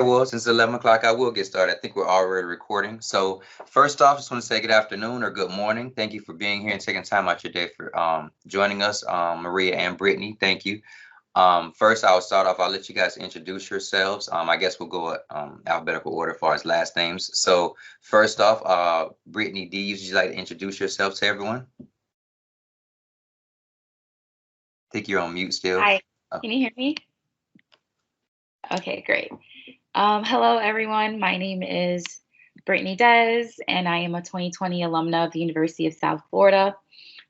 Well, since 11 o'clock, I will get started. I think we're already recording. So first off, just want to say good afternoon or good morning. Thank you for being here and taking time out your day for joining us, Maria and Brittany. Thank you. First, I'll start off. I'll let you guys introduce yourselves. I guess we'll go alphabetical order as far as last names. So first off, Brittany Dez, would you like to introduce yourself to everyone? I think you're on mute still. Hi, can you hear me? Okay, great. Hello, everyone. My name is Brittany Dez, and I am a 2020 alumna of the University of South Florida,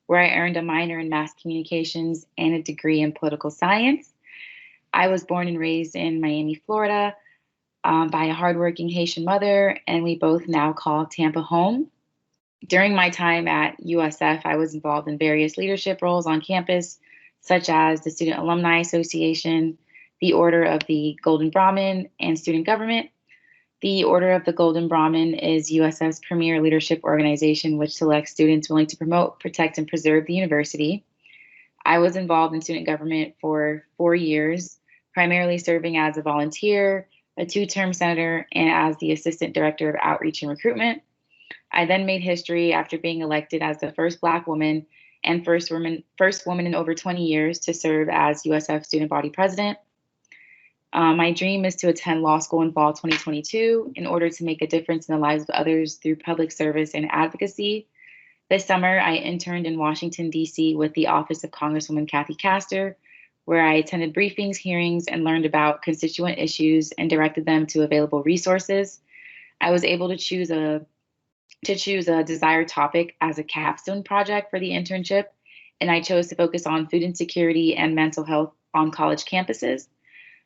where I earned a minor in mass communications and a degree in political science. I was born and raised in Miami, Florida, by a hardworking Haitian mother, and we both now call Tampa home. During my time at USF, I was involved in various leadership roles on campus, such as the Student Alumni Association, the Order of the Golden Brahmin, and student government. The Order of the Golden Brahmin is USF's premier leadership organization, which selects students willing to promote, protect, and preserve the university. I was involved in student government for 4 years, primarily serving as a volunteer, a 2-term senator, and as the assistant director of outreach and recruitment. I then made history after being elected as the first Black woman and first woman in over 20 years to serve as USF student body president. My dream is to attend law school in fall 2022 in order to make a difference in the lives of others through public service and advocacy. This summer, I interned in Washington, D.C. with the Office of Congresswoman Kathy Castor, where I attended briefings, hearings, and learned about constituent issues and directed them to available resources. I was able to choose a desired topic as a capstone project for the internship, and I chose to focus on food insecurity and mental health on college campuses.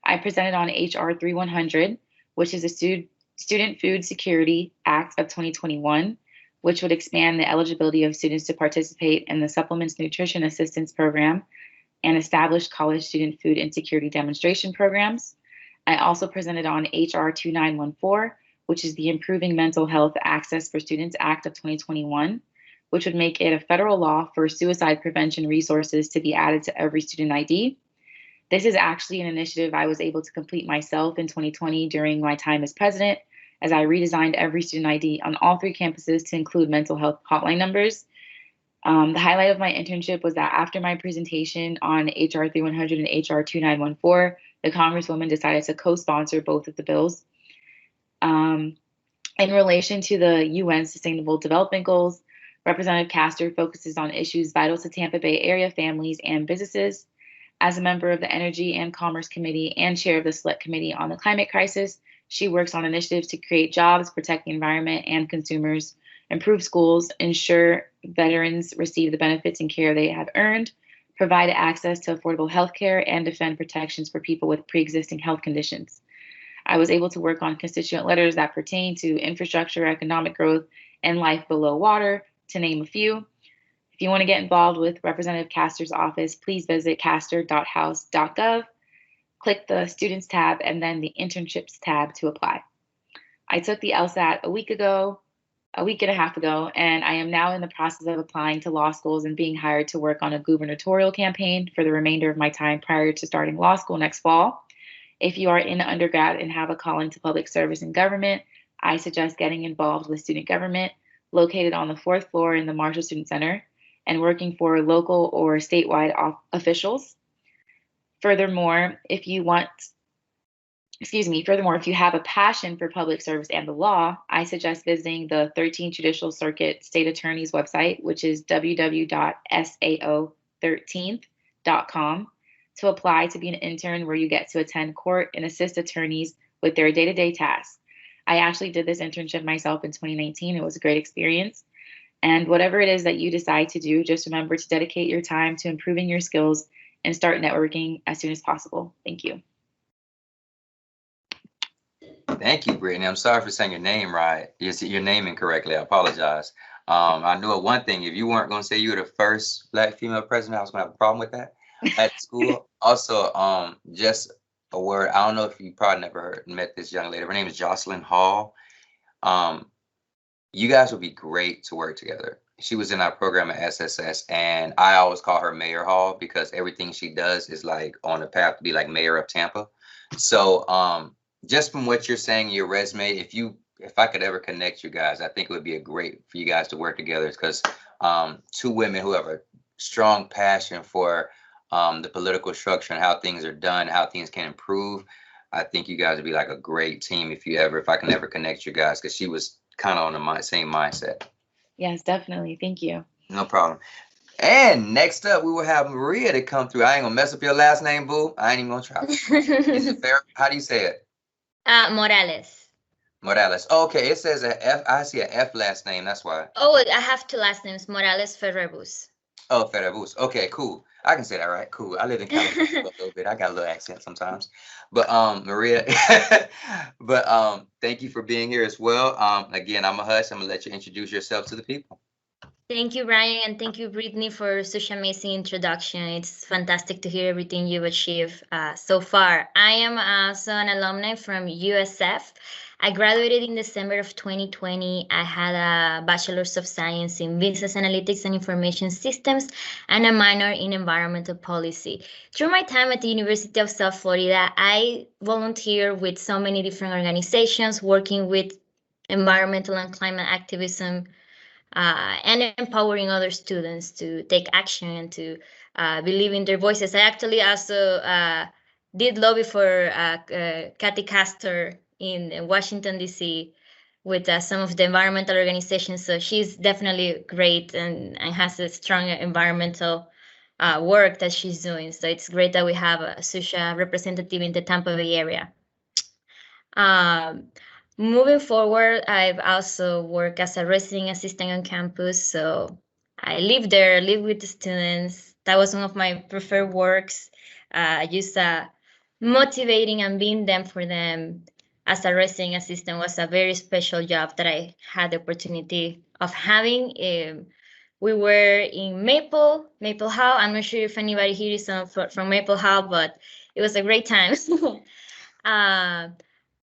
I presented on HR 3100, which is a Student Food Security Act of 2021, which would expand the eligibility of students to participate in the Supplements Nutrition Assistance Program and establish college student food insecurity demonstration programs. I also presented on HR 2914, which is the Improving Mental Health Access for Students Act of 2021, which would make it a federal law for suicide prevention resources to be added to every student ID. This is actually an initiative I was able to complete myself in 2020 during my time as president, as I redesigned every student ID on all 3 campuses to include mental health hotline numbers. The highlight of my internship was that after my presentation on HR 3100 and HR 2914, the Congresswoman decided to co-sponsor both of the bills. In relation to the UN Sustainable Development Goals, Representative Castor focuses on issues vital to Tampa Bay area families and businesses. As a member of the Energy and Commerce Committee and chair of the Select Committee on the Climate Crisis, she works on initiatives to create jobs, protect the environment and consumers, improve schools, ensure veterans receive the benefits and care they have earned, provide access to affordable health care, and defend protections for people with pre-existing health conditions. I was able to work on constituent letters that pertain to infrastructure, economic growth, and life below water, to name a few. If you want to get involved with Representative Castor's office, please visit castor.house.gov, click the Students tab, and then the Internships tab to apply. I took the LSAT a week and a half ago, and I am now in the process of applying to law schools and being hired to work on a gubernatorial campaign for the remainder of my time prior to starting law school next fall. If you are in undergrad and have a calling to public service and government, I suggest getting involved with student government, located on the 4th floor in the Marshall Student Center, and working for local or statewide officials. Furthermore, if you have a passion for public service and the law, I suggest visiting the 13th Judicial Circuit State Attorney's website, which is www.sao13th.com, to apply to be an intern, where you get to attend court and assist attorneys with their day-to-day tasks. I actually did this internship myself in 2019. It was a great experience. And whatever it is that you decide to do, just remember to dedicate your time to improving your skills and start networking as soon as possible. Thank you. Thank you, Brittany. I'm sorry for saying your name right. Your name incorrectly. I apologize. I knew one thing. If you weren't going to say you were the first Black female president, I was going to have a problem with that at school. Also, just a word. I don't know if you probably never met this young lady. Her name is Jocelyn Hall. You guys would be great to work together. She was in our program at SSS, and I always call her Mayor Hall because everything she does is like on the path to be like mayor of Tampa. So just from what you're saying, your resume, if I could ever connect you guys, I think it would be a great for you guys to work together because two women who have a strong passion for the political structure and how things are done, how things can improve. I think you guys would be like a great team if I can ever connect you guys because she was kind of on the same mindset. Yes, definitely. Thank you. No problem. And next up, we will have Maria to come through. I ain't gonna mess up your last name, boo. I ain't even gonna try. Is it fair? How do you say it? Morales. Morales. Oh, okay, it says a F. I see a F last name. That's why. Oh, I have two last names, Morales Ferrebus. Oh, Ferrebus. Okay, cool. I can say that right. Cool. I live in California a little bit. I got a little accent sometimes. But Maria, but thank you for being here as well. Again, I'm a hush. I'm gonna let you introduce yourself to the people. Thank you, Ryan, and thank you, Brittany, for such amazing introduction. It's fantastic to hear everything you've achieved so far. I am also an alumni from USF. I graduated in December of 2020. I had a Bachelor's of Science in Business Analytics and Information Systems and a minor in Environmental Policy. Through my time at the University of South Florida, I volunteered with so many different organizations working with environmental and climate activism and empowering other students to take action and to believe in their voices. I actually also did lobby for Kathy Castor in Washington, D.C. with some of the environmental organizations. So she's definitely great and has a strong environmental work that she's doing. So it's great that we have such a representative in the Tampa Bay area. Moving forward, I've also worked as a resident assistant on campus. So I live there, live with the students. That was one of my preferred works. Just motivating and being there for them as a resident assistant was a very special job that I had the opportunity of having. We were in Maple Hall. I'm not sure if anybody here is from Maple Hall, but it was a great time.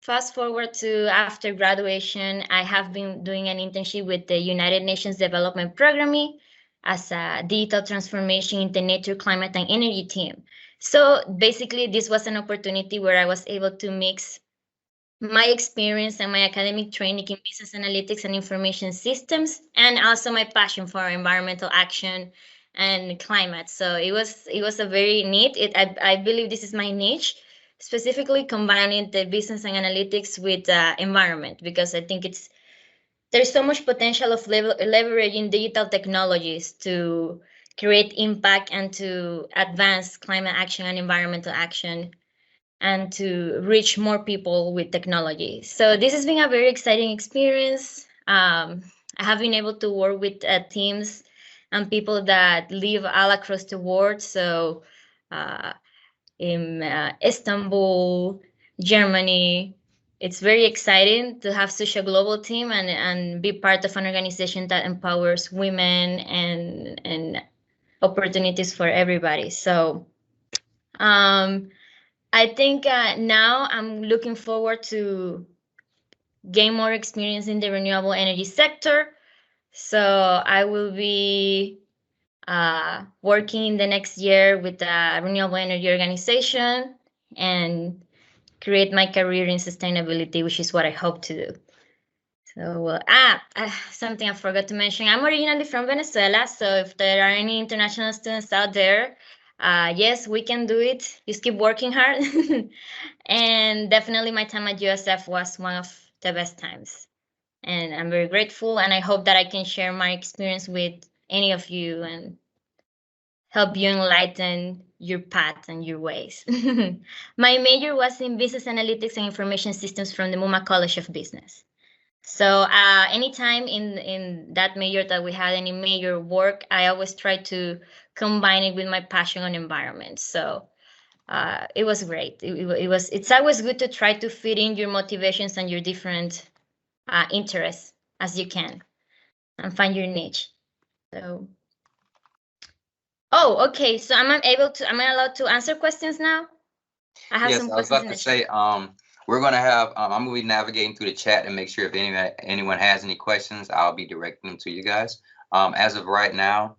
Fast forward to after graduation, I have been doing an internship with the United Nations Development Programme as a digital transformation in the nature, climate, and energy team. So basically, this was an opportunity where I was able to mix my experience and my academic training in business analytics and information systems, and also my passion for environmental action and climate. So it was a very neat. I believe this is my niche, specifically combining the business and analytics with environment, because I think there's so much potential of leveraging digital technologies to create impact and to advance climate action and environmental action and to reach more people with technology. So this has been a very exciting experience. I have been able to work with teams and people that live all across the world. So in Istanbul, Germany. It's very exciting to have such a global team and be part of an organization that empowers women and opportunities for everybody. So I think now I'm looking forward to gain more experience in the renewable energy sector. So I will be working in the next year with a renewable energy organization and create my career in sustainability, which is what I hope to do. So something I forgot to mention. I'm originally from Venezuela, so if there are any international students out there, yes, we can do it. Just keep working hard. And definitely my time at USF was one of the best times. And I'm very grateful, and I hope that I can share my experience with any of you and help you enlighten your path and your ways. My major was in business analytics and information systems from the MUMA College of Business. So anytime in that major that we had any major work, I always try to combine it with my passion on environment. So it was great. It's always good to try to fit in your motivations and your different interests as you can and find your niche. So, oh, okay. So am I allowed to answer questions now? I have some questions. I was about to say, we're gonna have, I'm gonna be navigating through the chat and make sure if anyone has any questions, I'll be directing them to you guys. As of right now,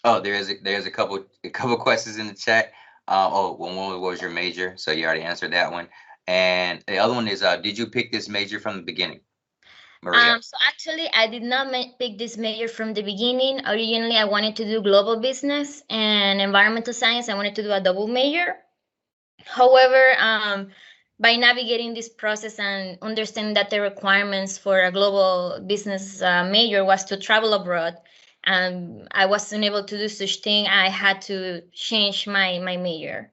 oh, there's a couple questions in the chat. One was your major, so you already answered that one. And the other one is, did you pick this major from the beginning, Maria? So actually, I did not pick this major from the beginning. Originally, I wanted to do global business and environmental science. I wanted to do a double major. However, by navigating this process and understanding that the requirements for a global business major was to travel abroad, and I wasn't able to do such thing, I had to change my major.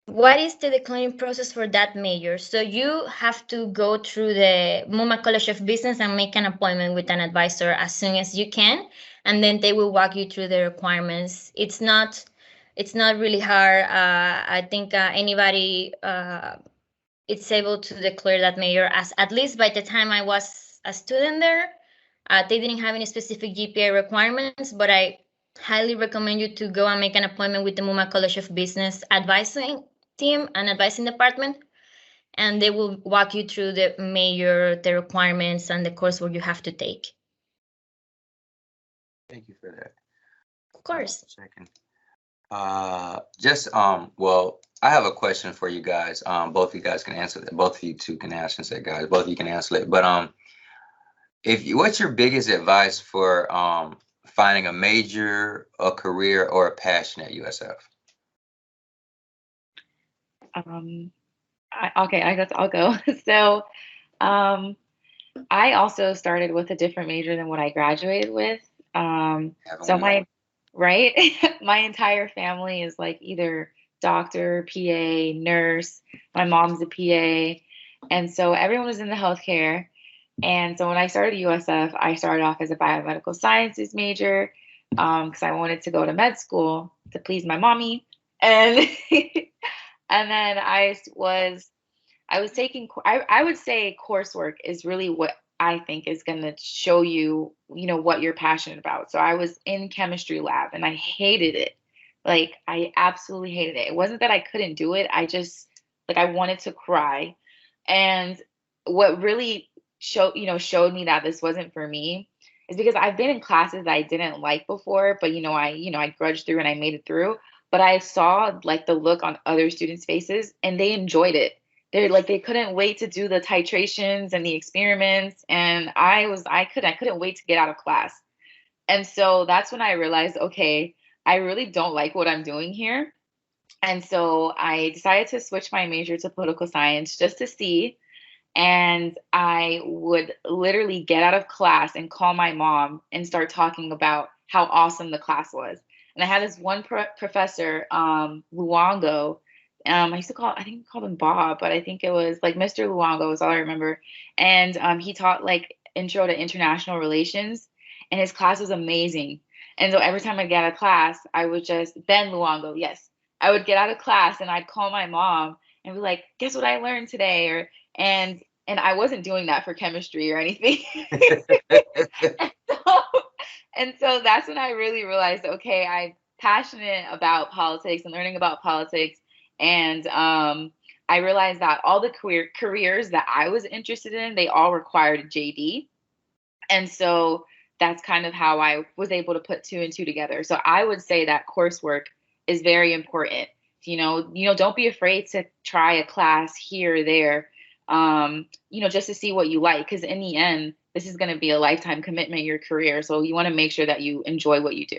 What is the declining process for that major? So you have to go through the MUMA College of Business and make an appointment with an advisor as soon as you can, and then they will walk you through the requirements. It's not really hard. I think anybody it's able to declare that major, as at least by the time I was a student there. They didn't have any specific GPA requirements, but I highly recommend you to go and make an appointment with the MUMA College of Business advising team and advising department, and they will walk you through the major, the requirements, and the coursework you have to take. Thank you for that. Of course. Well, I have a question for you guys. Both of you guys can answer that. Both of you two can answer that, guys. Both of you can answer it. But what's your biggest advice for finding a major, a career, or a passion at USF? I guess I'll go. So, I also started with a different major than what I graduated with. So my entire family is like either doctor, PA, nurse. My mom's a PA, and so everyone was in the healthcare. And so when I started USF, I started off as a biomedical sciences major because I wanted to go to med school to please my mommy, and and then I was taking, I would say coursework is really what I think is going to show you, what you're passionate about. So I was in chemistry lab and I hated it. Like, I absolutely hated it. It wasn't that I couldn't do it. I just, I wanted to cry. And what really showed me that this wasn't for me is because I've been in classes that I didn't like before, but, I grudged through and I made it through. But I saw the look on other students' faces and they enjoyed it. They couldn't wait to do the titrations and the experiments. And I couldn't wait to get out of class. And so that's when I realized, okay, I really don't like what I'm doing here. And so I decided to switch my major to political science just to see. And I would literally get out of class and call my mom and start talking about how awesome the class was. And I had this one professor, Luongo. I used to I think we called him Bob, but I think it was Mr. Luongo is all I remember. And he taught intro to international relations, and his class was amazing. And so every time I'd get out of class, I would just, Ben Luongo, yes. I would get out of class and I'd call my mom and be like, guess what I learned today? And I wasn't doing that for chemistry or anything. And so that's when I really realized, okay, I'm passionate about politics and learning about politics. And I realized that all the careers that I was interested in, they all required a JD. And so that's kind of how I was able to put 2 and 2 together. So I would say that coursework is very important. Don't be afraid to try a class here or there, just to see what you like. Because in the end, this is going to be a lifetime commitment, your career. So you want to make sure that you enjoy what you do.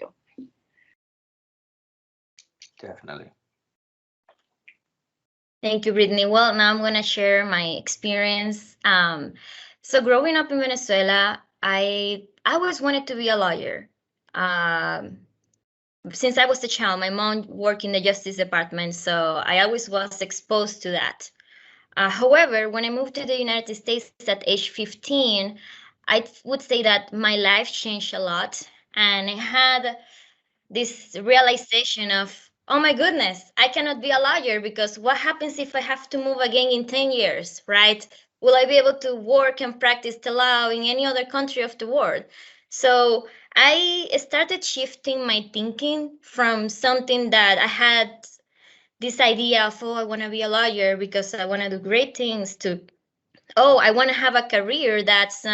Definitely. Thank you, Brittany. Well, now I'm going to share my experience. So growing up in Venezuela, I always wanted to be a lawyer. Since I was a child, my mom worked in the Justice Department, so I always was exposed to that. However, when I moved to the United States at age 15, I would say that my life changed a lot, and I had this realization of, oh my goodness, I cannot be a lawyer because what happens if I have to move again in 10 years, right? Will I be able to work and practice the law in any other country of the world? So I started shifting my thinking from something that I had this idea of, oh, I want to be a lawyer because I want to do great things, to, oh, I want to have a career that's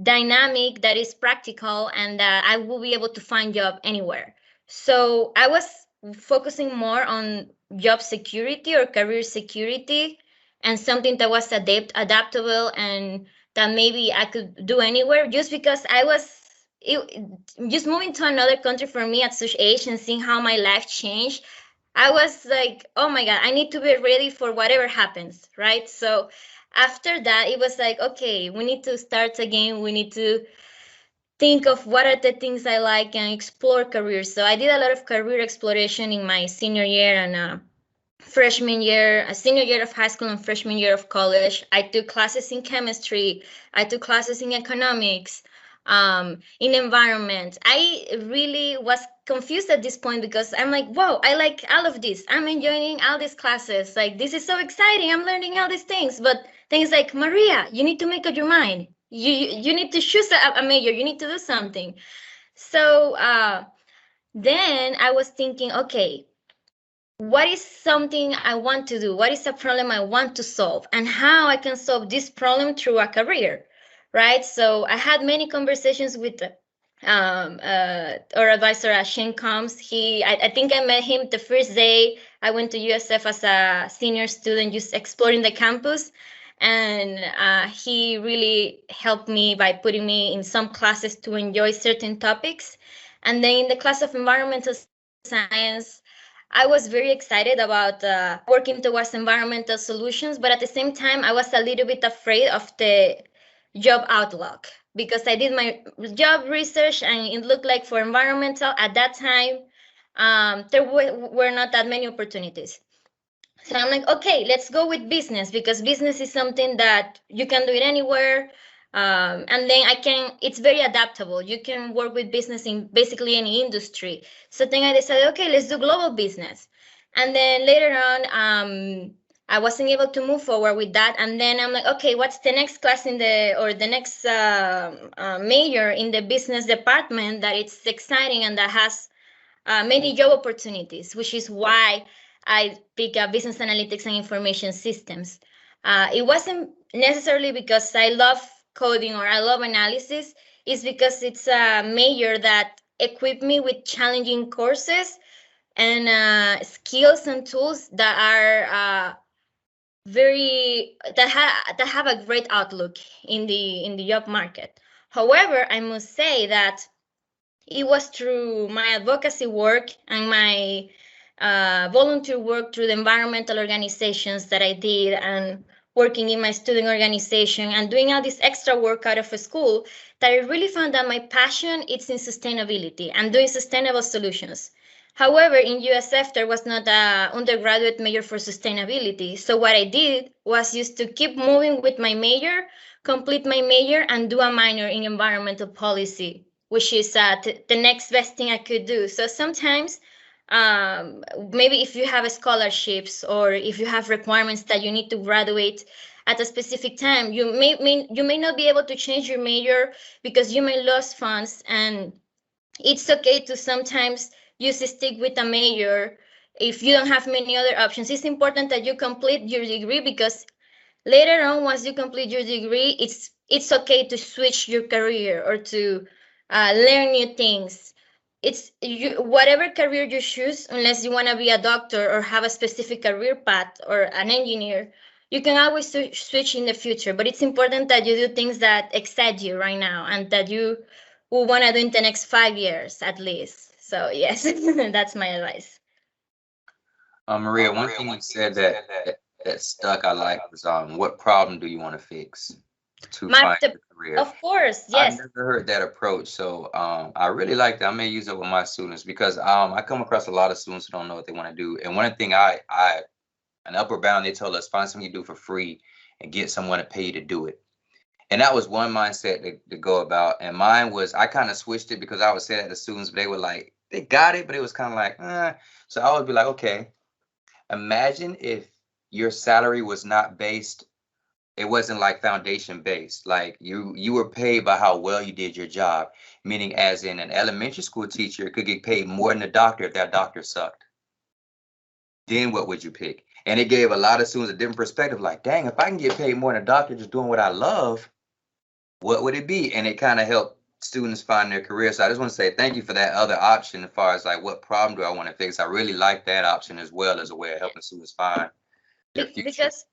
dynamic, that is practical, and that I will be able to find job anywhere. So I was focusing more on job security or career security, and something that was adaptable and that maybe I could do anywhere, just because just moving to another country for me at such age and seeing how my life changed. I was like, oh my God, I need to be ready for whatever happens, right? So after that, it was like, okay, we need to start again. We need to think of what are the things I like and explore careers. So I did a lot of career exploration in my senior year and freshman year, a senior year of high school and freshman year of college. I took classes in chemistry. I took classes in economics, in environment. I really was confused at this point because I'm like, whoa, I like all of this. I'm enjoying all these classes. Like, this is so exciting. I'm learning all these things. But things like, Maria, you need to make up your mind. You need to choose a major. You need to do something. So then I was thinking, okay, what is something I want to do? What is a problem I want to solve? And how I can solve this problem through a career, right? So I had many conversations with our advisor, Shane Combs. I think I met him the first day I went to USF as a senior student, just exploring the campus. And he really helped me by putting me in some classes to enjoy certain topics. And then in the class of environmental science, I was very excited about working towards environmental solutions, but at the same time, I was a little bit afraid of the job outlook because I did my job research and it looked like for environmental at that time, there were not that many opportunities. So I'm like, okay, let's go with business because business is something that you can do it anywhere. And then it's very adaptable. You can work with business in basically any industry. So then I decided, okay, let's do global business. And then later on, I wasn't able to move forward with that. And then I'm like, okay, what's the next class the next major in the business department that it's exciting and that has many job opportunities, which is why I picked up business analytics and information systems. It wasn't necessarily because I love coding or I love analysis. It's because it's a major that equipped me with challenging courses and skills and tools that are that have a great outlook in the job market. However, I must say that it was through my advocacy work and my volunteer work through the environmental organizations that I did and working in my student organization and doing all this extra work out of school that I really found that my passion is in sustainability and doing sustainable solutions. However, in USF, there was not an undergraduate major for sustainability. So what I did was just to keep moving with my major, complete my major, and do a minor in environmental policy, which is the next best thing I could do. So sometimes, maybe if you have scholarships or if you have requirements that you need to graduate at a specific time, you may not be able to change your major because you may lose funds, and it's okay to sometimes just stick with a major if you don't have many other options. It's important that you complete your degree because later on, once you complete your degree, it's okay to switch your career or to learn new things. Whatever career you choose, unless you want to be a doctor or have a specific career path or an engineer, you can always switch in the future. But it's important that you do things that excite you right now and that you will want to do in the next 5 years at least. So yes, that's my advice. Maria, one thing you said that stuck I like was what problem do you want to fix to find your career? Of course, yes. I've never heard that approach, so I really like that. I may use it with my students because I come across a lot of students who don't know what they want to do. And one thing an upper bound, they told us find something you do for free and get someone to pay you to do it. And that was one mindset to go about. And mine was I kind of switched it because I would say that to students, but they were like, they got it, but it was kind of like, So I would be like, okay, imagine if your salary was not based, it wasn't like foundation based, like you were paid by how well you did your job, meaning as in an elementary school teacher could get paid more than a doctor if that doctor sucked. Then what would you pick? And it gave a lot of students a different perspective, like, dang, if I can get paid more than a doctor just doing what I love, what would it be? And it kind of helped students find their career. So I just want to say thank you for that other option as far as like what problem do I want to fix. I really like that option as well as a way of helping students find their future. Because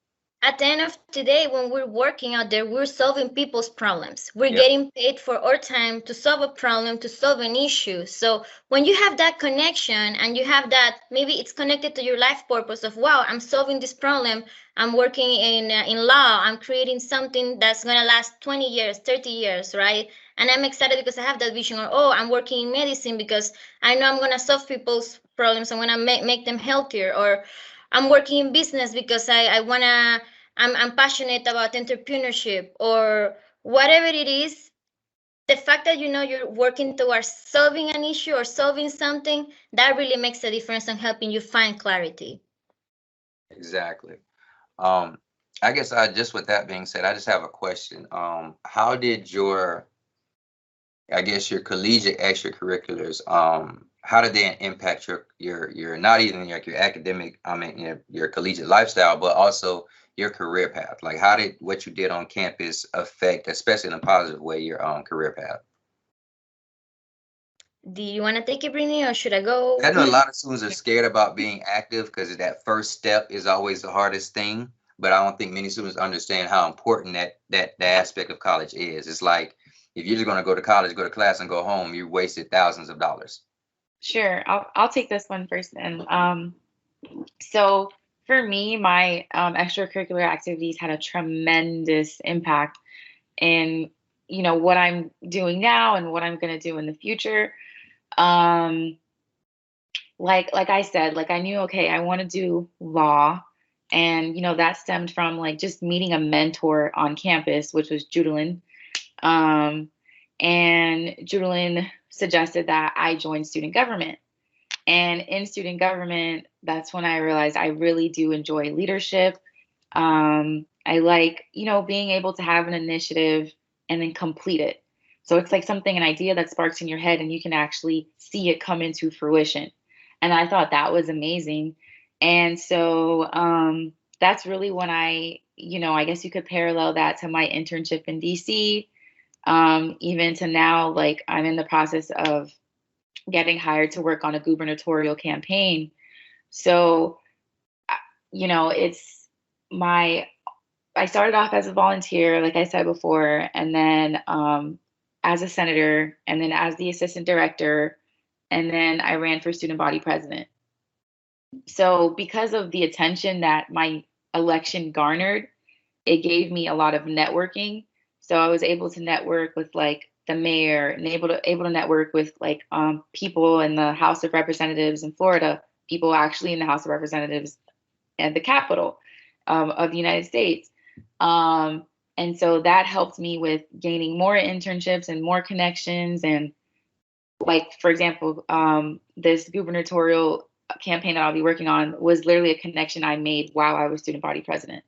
at the end of the day, when we're working out there, we're solving people's problems. We're Yep. getting paid for our time to solve a problem, to solve an issue. So when you have that connection and you have that, maybe it's connected to your life purpose of, wow, I'm solving this problem. I'm working in law. I'm creating something that's going to last 20 years, 30 years, right? And I'm excited because I have that vision. Or, oh, I'm working in medicine because I know I'm going to solve people's problems. I'm going to make them healthier. Or I'm working in business because I'm passionate about entrepreneurship, or whatever it is. The fact that you know you're working towards solving an issue or solving something, that really makes a difference in helping you find clarity. Exactly. I guess just with that being said, I just have a question. How did your your collegiate extracurriculars, how did they impact your not even like your academic, your collegiate lifestyle, but also your career path? Like how did what you did on campus affect, especially in a positive way, your career path? Do you want to take it, Brittany, or should I go? I know a lot of students are scared about being active because that first step is always the hardest thing, but I don't think many students understand how important that aspect of college is. It's like, if you're just going to go to college, go to class, and go home, you wasted thousands of dollars. Sure, I'll take this one first then. So for me, my extracurricular activities had a tremendous impact in, what I'm doing now and what I'm going to do in the future. Like I said, like I knew, okay, I want to do law. And, that stemmed from like just meeting a mentor on campus, which was Judalyn. And Judalyn suggested that I join student government. And in student government, that's when I realized I really do enjoy leadership. I like, being able to have an initiative and then complete it. So it's like an idea that sparks in your head and you can actually see it come into fruition. And I thought that was amazing. And so that's really when I guess you could parallel that to my internship in DC. Even to now, like I'm in the process of getting hired to work on a gubernatorial campaign. So, I started off as a volunteer, like I said before, and then as a senator, and then as the assistant director, and then I ran for student body president. So because of the attention that my election garnered, it gave me a lot of networking. So I was able to network with like the mayor and able to network with like people in the House of Representatives in Florida, people actually in the House of Representatives at the Capitol of the United States. And so that helped me with gaining more internships and more connections. And like, for example, this gubernatorial campaign that I'll be working on was literally a connection I made while I was student body president.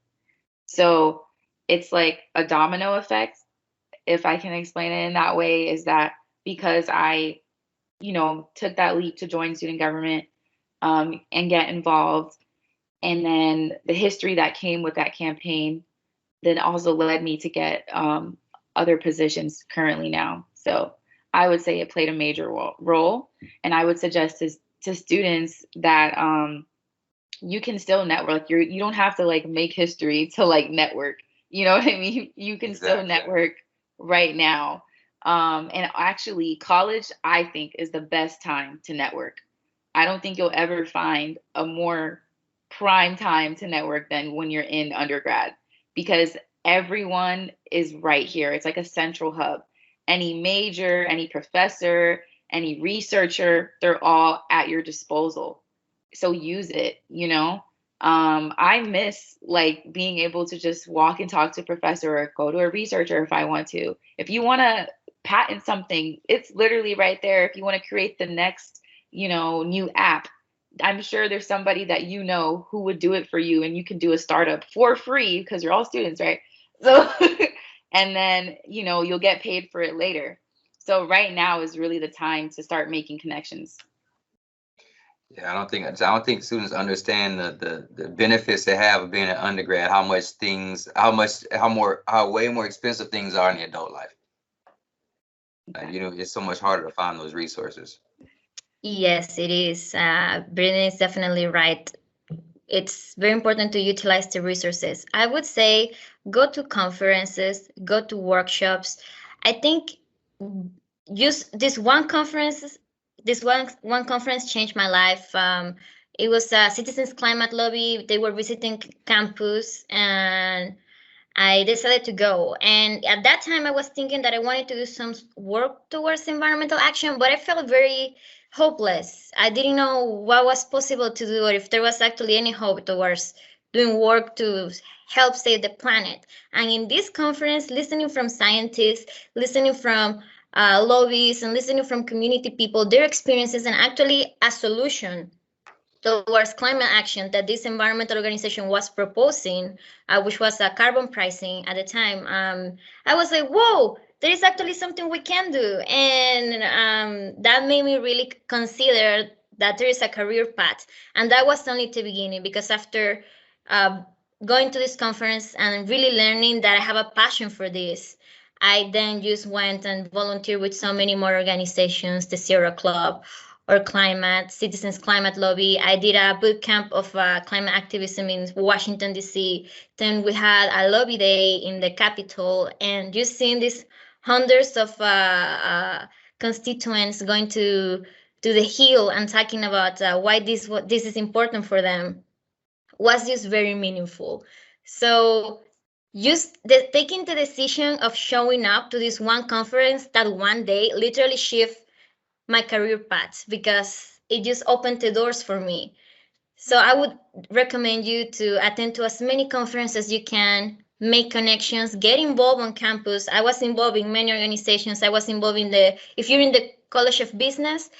So it's like a domino effect, if I can explain it in that way, is that because I, took that leap to join student government and get involved, and then the history that came with that campaign then also led me to get other positions currently now. So I would say it played a major role. And I would suggest to students that you can still network. You don't have to like make history to like network. You know what I mean? You can still network right now. And actually, college, I think, is the best time to network. I don't think you'll ever find a more prime time to network than when you're in undergrad, because everyone is right here. It's like a central hub. Any major, any professor, any researcher, they're all at your disposal. So use it, I miss like being able to just walk and talk to a professor or go to a researcher if I want to. If you want to patent something, it's literally right there. If you want to create the next, new app, I'm sure there's somebody that who would do it for you, and you can do a startup for free because you're all students, right? So, and then, you'll get paid for it later. So right now is really the time to start making connections. Yeah, I don't think students understand the benefits they have of being an undergrad, how way more expensive things are in the adult life. You know, it's so much harder to find those resources. Yes, it is. Brittany is definitely right. It's very important to utilize the resources. I would say go to conferences, go to workshops. I think just this one conference changed my life. It was a Citizens Climate Lobby. They were visiting campus, and I decided to go. And at that time, I was thinking that I wanted to do some work towards environmental action, but I felt very hopeless. I didn't know what was possible to do or if there was actually any hope towards doing work to help save the planet. And in this conference, listening from scientists, listening from lobbies, and listening from community people, their experiences, and actually a solution towards climate action that this environmental organization was proposing, which was carbon pricing at the time, I was like, whoa, there is actually something we can do. And that made me really consider that there is a career path. And that was only the beginning, because after uh, going to this conference and really learning that I have a passion for this, I then just went and volunteered with so many more organizations, the Sierra Club, or climate, Citizens Climate Lobby. I did a boot camp of climate activism in Washington, D.C. Then we had a lobby day in the Capitol, and just seeing these hundreds of constituents going to the Hill and talking about why this is important for them was just very meaningful. So just taking the decision of showing up to this one conference that one day literally shift my career path, because it just opened the doors for me. So I would recommend you to attend to as many conferences as you can, make connections, get involved on campus. I was involved in many organizations. I was involved in if you're in the College of Business,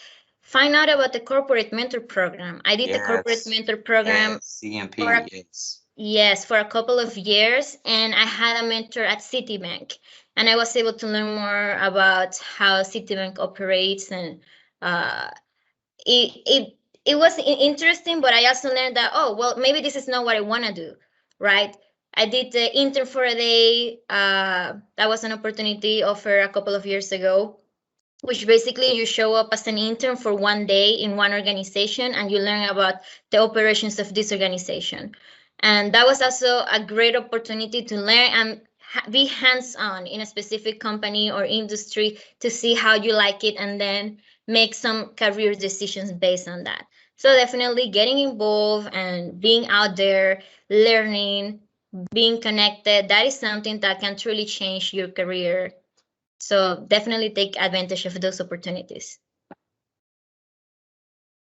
find out about the corporate mentor program. I did the corporate Yes. mentor program Yes. CMP. for Yes. yes, for a couple of years, and I had a mentor at Citibank, and I was able to learn more about how Citibank operates, and uh, it was interesting. But I also learned that, oh well, maybe this is not what I want to do, right? I did the intern for a day. That was an opportunity offered a couple of years ago, which basically you show up as an intern for one day in one organization and you learn about the operations of this organization. And that was also a great opportunity to learn and be hands-on in a specific company or industry to see how you like it and then make some career decisions based on that. So definitely getting involved and being out there, learning, being connected, that is something that can truly change your career. So definitely take advantage of those opportunities.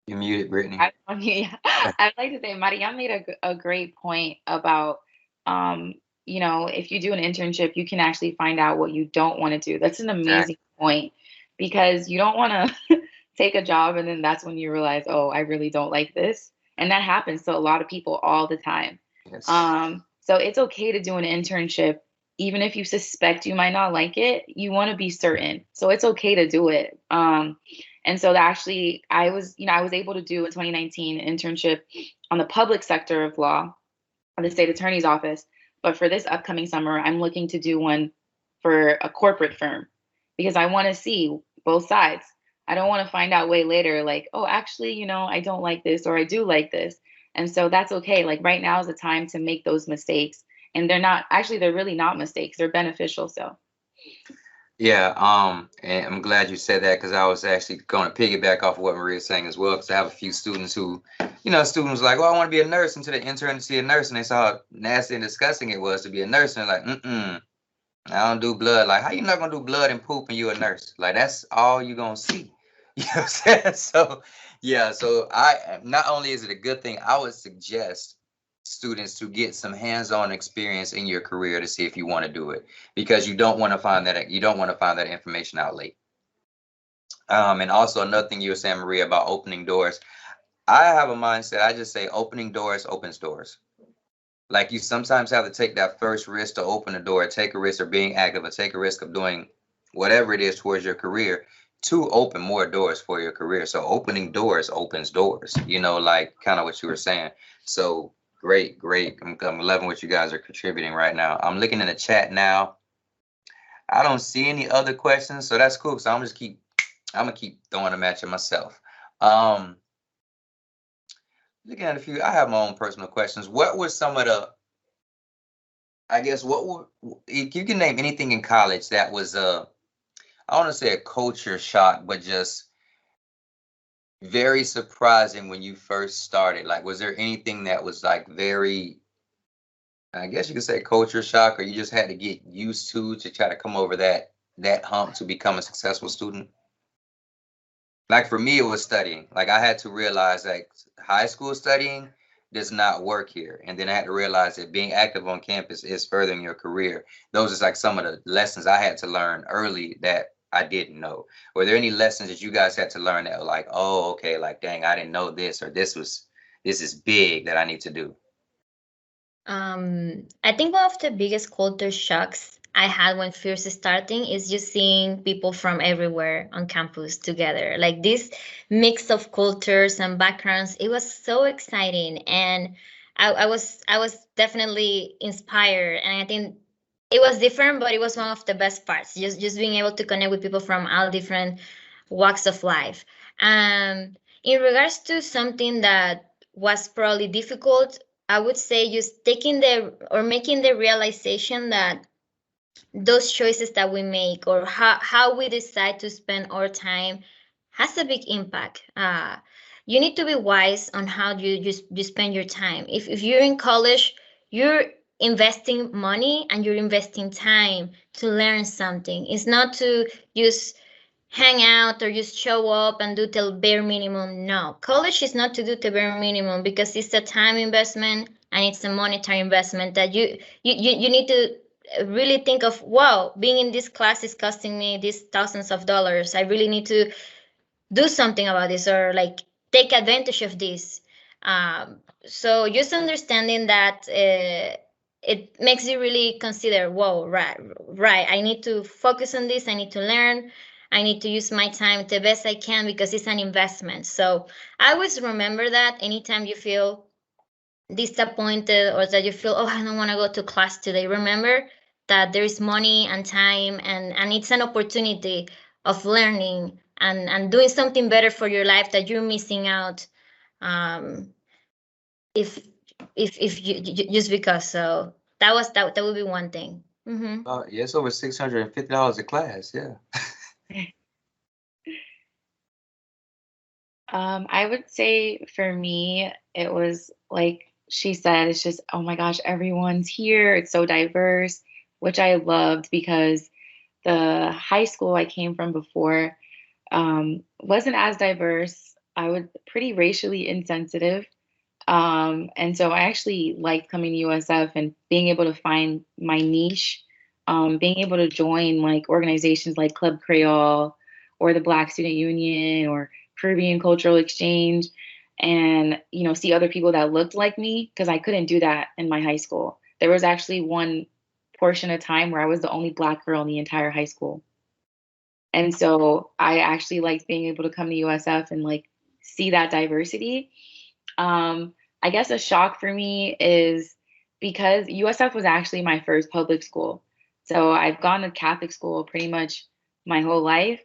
You're muted, Brittany. I'd like to say, Maria made a great point about, if you do an internship, you can actually find out what you don't want to do. That's an amazing point, because you don't want to take a job and then that's when you realize, oh, I really don't like this. And that happens to a lot of people all the time. Yes. So it's okay to do an internship. Even if you suspect you might not like it, you want to be certain. So it's okay to do it. And so actually, I was able to do a 2019 internship on the public sector of law at the state attorney's office. But for this upcoming summer, I'm looking to do one for a corporate firm, because I want to see both sides. I don't want to find out way later, like, oh, actually, I don't like this, or I do like this. And so that's okay. Like right now is the time to make those mistakes. And they're really not mistakes. They're beneficial. So. Yeah, and I'm glad you said that, because I was actually going to piggyback off of what Maria's saying as well, because I have a few students who, students like, well, I want to be a nurse, until they enter to see a nurse, and they saw how nasty and disgusting it was to be a nurse, and they're like, I don't do blood. Like, how you not gonna do blood and poop and you a nurse? Like, that's all you gonna see. You know what I'm saying? So, yeah, so not only is it a good thing, I would suggest students to get some hands-on experience in your career to see if you want to do it, because you don't want to find that information out late. And also another thing you were saying, Maria, about opening doors. I have a mindset. I just say opening doors opens doors. Like, you sometimes have to take that first risk to open a door, take a risk of being active, or take a risk of doing whatever it is towards your career to open more doors for your career. So opening doors opens doors, like kind of what you were saying. So great. I'm loving what you guys are contributing right now. I'm looking in the chat now. I don't see any other questions, so that's cool. So I'm gonna keep throwing them at you myself. Um, Looking at a few, I have my own personal questions. What were some of the, I guess, if you can name anything in college that was I want to say a culture shock, but just very surprising when you first started? Like, was there anything that was like very, I guess you could say culture shock, or you just had to get used to try to come over that hump to become a successful student? Like for me, it was studying. Like I had to realize like high school studying does not work here. And then I had to realize that being active on campus is furthering your career. Those are like some of the lessons I had to learn early that I didn't know. Were there any lessons that you guys had to learn that were like, oh, okay, like dang, I didn't know this, or this is big that I need to do? I think one of the biggest culture shocks I had when first starting is just seeing people from everywhere on campus together. Like this mix of cultures and backgrounds, it was so exciting, and I was definitely inspired, and I think it was different, but it was one of the best parts. Just being able to connect with people from all different walks of life. In regards to something that was probably difficult, I would say just taking the or making the realization that those choices that we make or how we decide to spend our time has a big impact. You need to be wise on how you spend your time. If you're in college, you're investing money and you're investing time to learn something. It's not to just hang out or just show up and do the bare minimum. No, college is not to do the bare minimum because it's a time investment and it's a monetary investment that you need to really think of, wow, being in this class is costing me these thousands of dollars. I really need to do something about this or like take advantage of this. So just understanding that it makes you really consider, whoa, right, I need to focus on this, I need to learn, I need to use my time the best I can because it's an investment. So I always remember that anytime you feel disappointed or that you feel, oh, I don't want to go to class today, remember that there is money and time, and it's an opportunity of learning and doing something better for your life that you're missing out, um, if if you just because. So that would be one thing. Yeah, it's over $650 a class. Yeah. I would say for me, it was like she said, it's just, oh my gosh, everyone's here. It's so diverse, which I loved because the high school I came from before wasn't as diverse. I was pretty racially insensitive. And so I actually liked coming to USF and being able to find my niche, being able to join like organizations like Club Creole or the Black Student Union or Caribbean Cultural Exchange, and see other people that looked like me, because I couldn't do that in my high school. There was actually one portion of time where I was the only Black girl in the entire high school. And so I actually liked being able to come to USF and like see that diversity. I guess a shock for me is because USF was actually my first public school. So I've gone to Catholic school pretty much my whole life.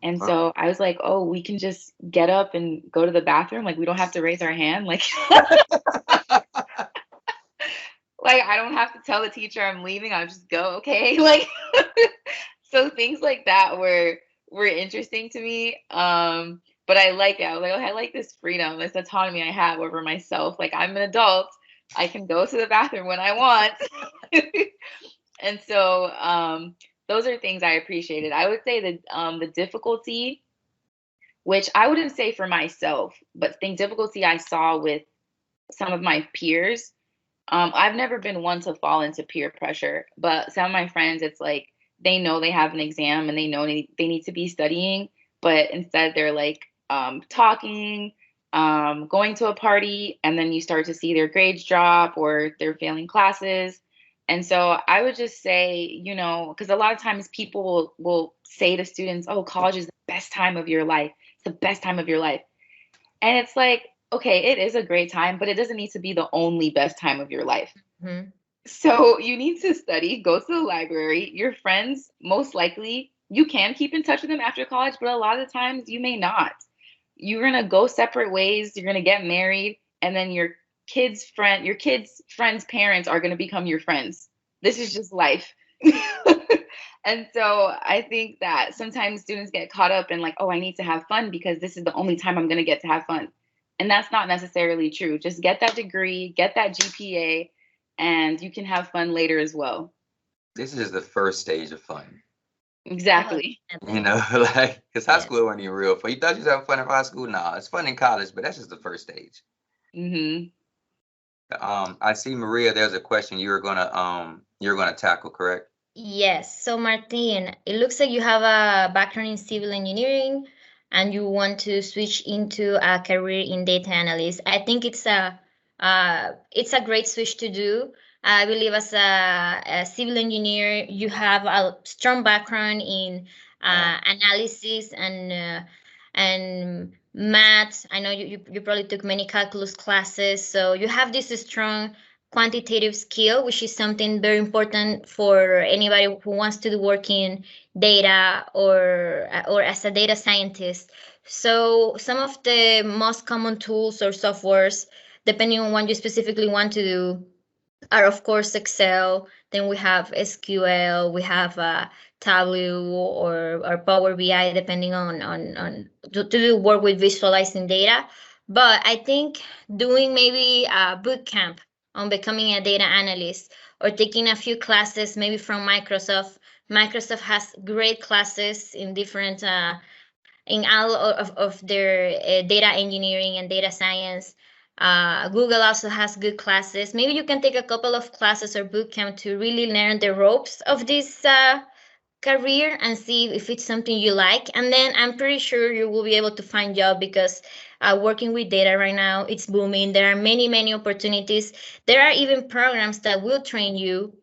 And so I was like, oh, we can just get up and go to the bathroom. Like, we don't have to raise our hand. Like, like I don't have to tell the teacher I'm leaving. I'll just go, okay? Like, so things like that were interesting to me. But I like it. I was like, oh, I like this freedom, this autonomy I have over myself. Like, I'm an adult. I can go to the bathroom when I want. And so those are things I appreciated. I would say that the difficulty, which I wouldn't say for myself, but difficulty I saw with some of my peers. I've never been one to fall into peer pressure, but some of my friends, it's like they know they have an exam and they know they need to be studying, but instead they're like talking, going to a party, and then you start to see their grades drop or they're failing classes. And so I would just say, because a lot of times people will say to students, oh, college is the best time of your life. It's the best time of your life. And it's like, okay, it is a great time, but it doesn't need to be the only best time of your life. Mm-hmm. So you need to study, go to the library. Your friends, most likely, you can keep in touch with them after college, but a lot of the times you may not. You're gonna go separate ways, you're gonna get married, and then your kids' friends' parents are gonna become your friends. This is just life. And so I think that sometimes students get caught up in like, oh, I need to have fun because this is the only time I'm gonna get to have fun. And that's not necessarily true. Just get that degree, get that GPA, and you can have fun later as well. This is the first stage of fun. Exactly. You know, like, because high Yeah. school wasn't even real fun. You thought you was having fun in high school? Nah, it's fun in college, but that's just the first stage. Hmm. I see, Maria, there's a question you're gonna tackle, correct? Yes. So Martin, it looks like you have a background in civil engineering and you want to switch into a career in data analyst. I think it's a great switch to do. I believe as a civil engineer, you have a strong background in analysis and math. I know you probably took many calculus classes, so you have this strong quantitative skill, which is something very important for anybody who wants to work in data or as a data scientist. So some of the most common tools or softwares, depending on what you specifically want to do, are of course Excel. Then we have SQL, we have Tableau or Power BI, depending on to do work with visualizing data. But I think doing maybe a boot camp on becoming a data analyst or taking a few classes maybe from Microsoft. Microsoft has great classes in different in all of their data engineering and data science. Google also has good classes. Maybe you can take a couple of classes or bootcamp to really learn the ropes of this career and see if it's something you like. And then I'm pretty sure you will be able to find job because working with data right now, it's booming. There are many opportunities. There are even programs that will train you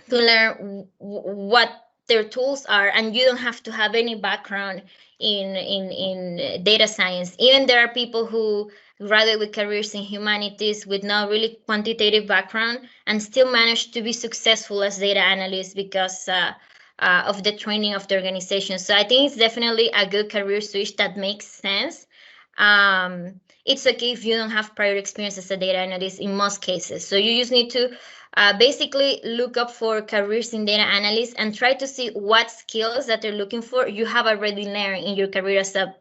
to learn what their tools are, and you don't have to have any background in data science. Even there are people who graduate with careers in humanities with no really quantitative background and still manage to be successful as data analysts because of the training of the organization. So I think it's definitely a good career switch that makes sense. It's okay if you don't have prior experience as a data analyst in most cases. So you just need to basically look up for careers in data analyst and try to see what skills that they're looking for you have already learned in your career as a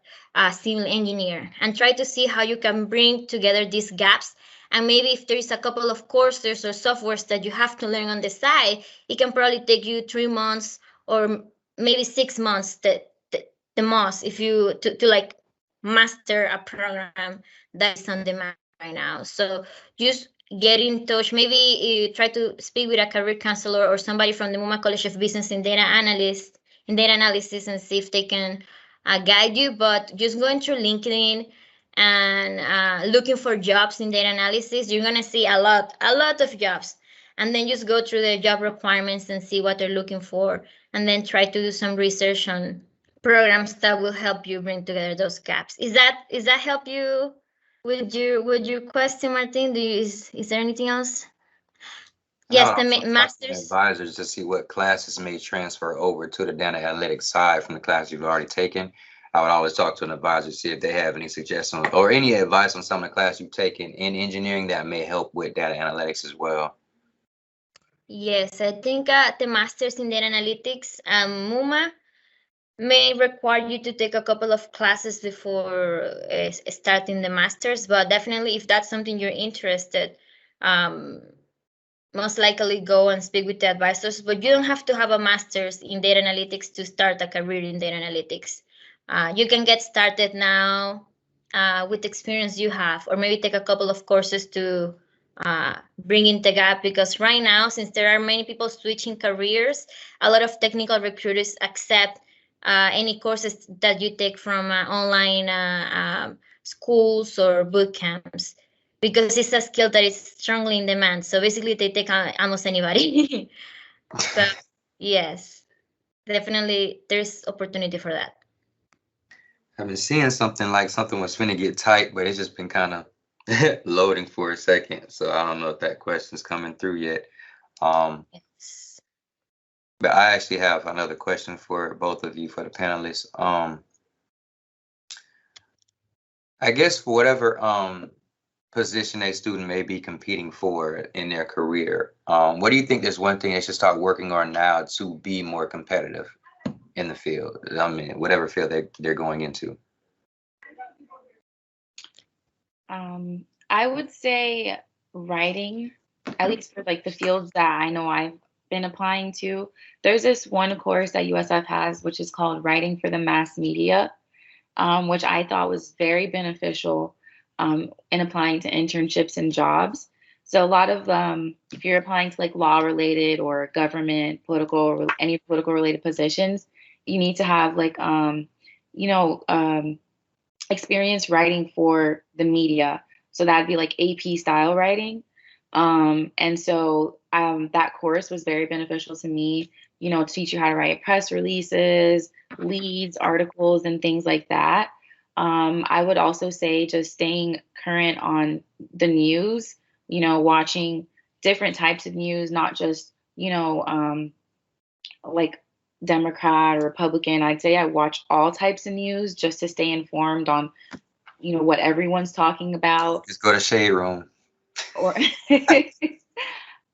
civil engineer, and try to see how you can bring together these gaps. And maybe if there is a couple of courses or softwares that you have to learn on the side, it can probably take you 3 months or maybe 6 months the most if you to like master a program that is on demand right now. So just get in touch. Maybe try to speak with a career counselor or somebody from the MUMA College of Business and data analysis, and see if they can guide you. But just going through LinkedIn and looking for jobs in data analysis, you're gonna see a lot of jobs. And then just go through the job requirements and see what they're looking for, and then try to do some research on programs that will help you bring together those gaps. Is that help you with your question, Martin? Is there anything else? No, Yes, the I'm talking to masters. advisors to see what classes may transfer over to the data analytics side from the class you've already taken. I would always talk to an advisor to see if they have any suggestions or any advice on some of the class you've taken in engineering that may help with data analytics as well. Yes, I think the masters in data analytics, MUMA, may require you to take a couple of classes before starting the masters. But definitely, if that's something you're interested, most likely go and speak with the advisors. But you don't have to have a master's in data analytics to start a career in data analytics. You can get started now with the experience you have, or maybe take a couple of courses to bring in the gap. Because right now, since there are many people switching careers, a lot of technical recruiters accept any courses that you take from online schools or boot camps, because it's a skill that is strongly in demand. So basically, they take almost anybody. So yes, definitely there's opportunity for that. I've been seeing something was finna get tight, but it's just been kind of loading for a second. So I don't know if that question's coming through yet. But I actually have another question for both of you, for the panelists. I guess for whatever position a student may be competing for in their career, what do you think is one thing they should start working on now to be more competitive in the field? I mean, whatever field they're going into. I would say writing, at least for like the fields that I know I've been applying to. There's this one course that USF has, which is called Writing for the Mass Media, which I thought was very beneficial in applying to internships and jobs. So a lot of, if you're applying to like law related or government, political, or any political related positions, you need to have like, experience writing for the media. So that'd be like AP style writing. And so that course was very beneficial to me, to teach you how to write press releases, leads, articles, and things like that. I would also say just staying current on the news, watching different types of news, not just, like Democrat or Republican. I'd say I watch all types of news just to stay informed on, what everyone's talking about. Just go to Shade Room. Or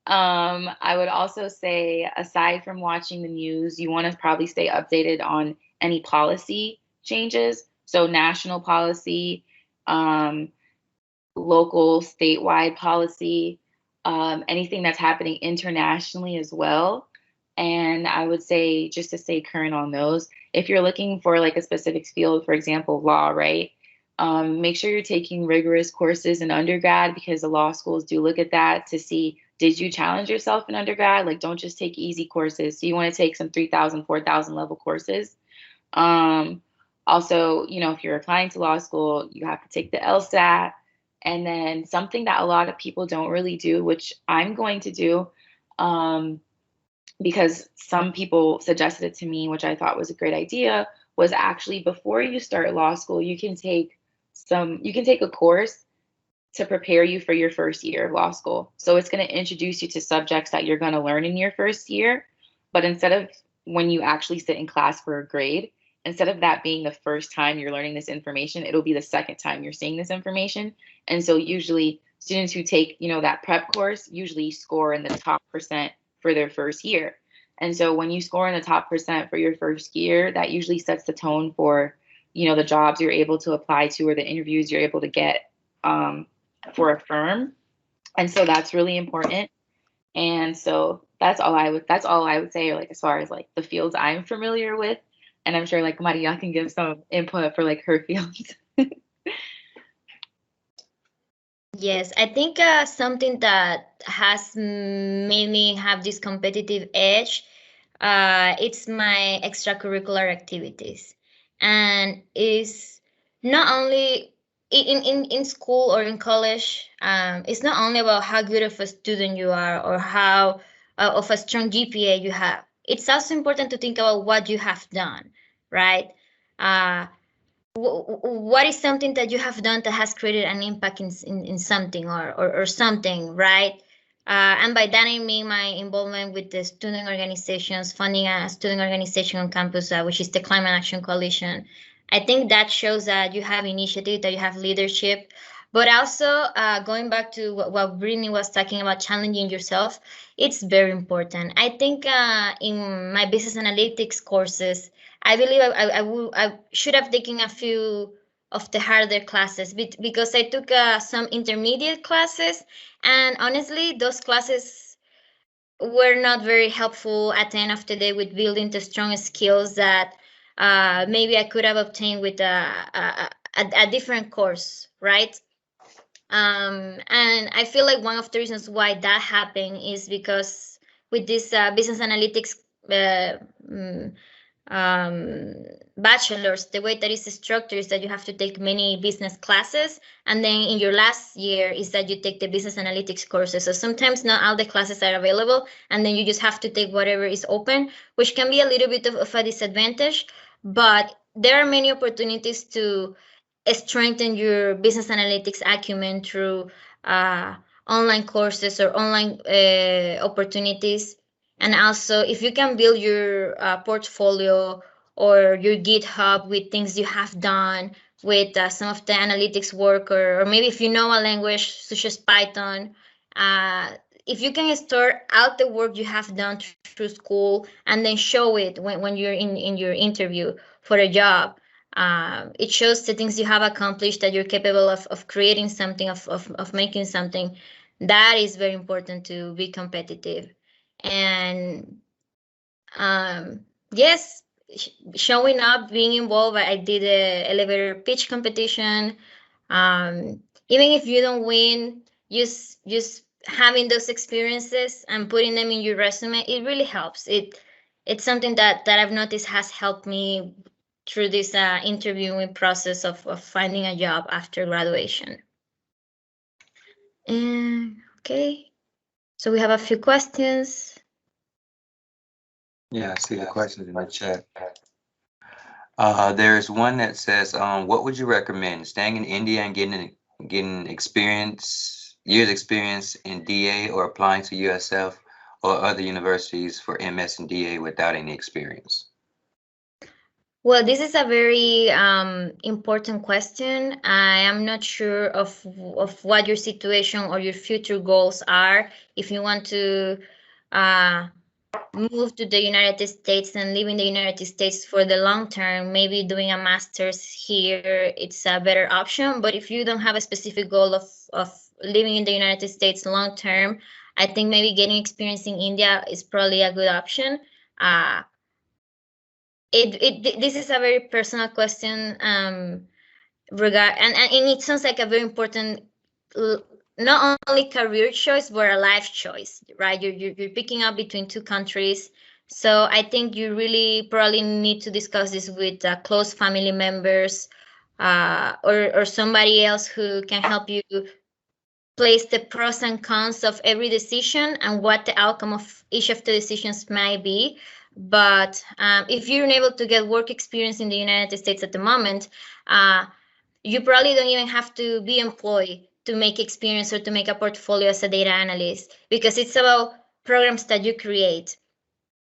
I would also say, aside from watching the news, you want to probably stay updated on any policy changes. So national policy, local, statewide policy, anything that's happening internationally as well. And I would say just to stay current on those. If you're looking for like a specific field, for example, law, right? Make sure you're taking rigorous courses in undergrad, because the law schools do look at that to see, did you challenge yourself in undergrad? Like, don't just take easy courses. So you want to take some 3,000, 4,000 level courses. Also, if you're applying to law school, you have to take the LSAT. And then something that a lot of people don't really do, which I'm going to do, because some people suggested it to me, which I thought was a great idea, was actually before you start law school, you can take a course to prepare you for your first year of law school. So it's going to introduce you to subjects that you're going to learn in your first year. But instead of when you actually sit in class for a grade, instead of that being the first time you're learning this information, it'll be the second time you're seeing this information. And so usually students who take, that prep course usually score in the top % for their first year. And so when you score in the top % for your first year, that usually sets the tone for, the jobs you're able to apply to or the interviews you're able to get for a firm. And so that's really important. And so that's all I would say, like, as far as like the fields I'm familiar with. And I'm sure like Maria can give some input for like her fields. Yes, I think something that has made me have this competitive edge, it's my extracurricular activities. And is not only in school or in college, it's not only about how good of a student you are or how of a strong GPA you have. It's also important to think about what you have done, right? What is something that you have done that has created an impact in something or something, right? And by that I mean my involvement with the student organizations, funding a student organization on campus, which is the Climate Action Coalition. I think that shows that you have initiative, that you have leadership, but also going back to what Brittany was talking about, challenging yourself, it's very important. I think in my business analytics courses, I believe I should have taken a few of the harder classes because I took some intermediate classes, and honestly, those classes were not very helpful at the end of the day with building the strong skills that maybe I could have obtained with a different course, right? And I feel like one of the reasons why that happened is because with this business analytics bachelor's, the way that it's structured is that you have to take many business classes, and then in your last year is that you take the business analytics courses. So sometimes not all the classes are available, and then you just have to take whatever is open, which can be a little bit of a disadvantage, but there are many opportunities to strengthen your business analytics acumen through online courses or online opportunities. And also, if you can build your portfolio or your GitHub with things you have done, with some of the analytics work, or maybe if you know a language such as Python, if you can store out the work you have done through school and then show it when you're in your interview for a job, it shows the things you have accomplished, that you're capable of creating something, of making something. That is very important to be competitive. And yes, showing up, being involved. I did a elevator pitch competition. Even if you don't win, just having those experiences and putting them in your resume, it really helps. It's something that I've noticed has helped me through this interviewing process of finding a job after graduation. And okay, so we have a few questions. Yeah, I see the questions in the chat. There's one that says, what would you recommend? Staying in India and getting years experience in DA, or applying to USF or other universities for MS and DA without any experience? Well, this is a very important question. I am not sure of what your situation or your future goals are. If you want to move to the United States and live in the United States for the long term, maybe doing a master's here, it's a better option. But if you don't have a specific goal of living in the United States long term, I think maybe getting experience in India is probably a good option. This is a very personal question, and it sounds like a very important, not only career choice but a life choice, right? You're picking up between two countries, so I think you really probably need to discuss this with close family members, or somebody else who can help you place the pros and cons of every decision and what the outcome of each of the decisions might be. But if you're unable to get work experience in the United States at the moment, you probably don't even have to be employed to make experience or to make a portfolio as a data analyst, because it's about programs that you create.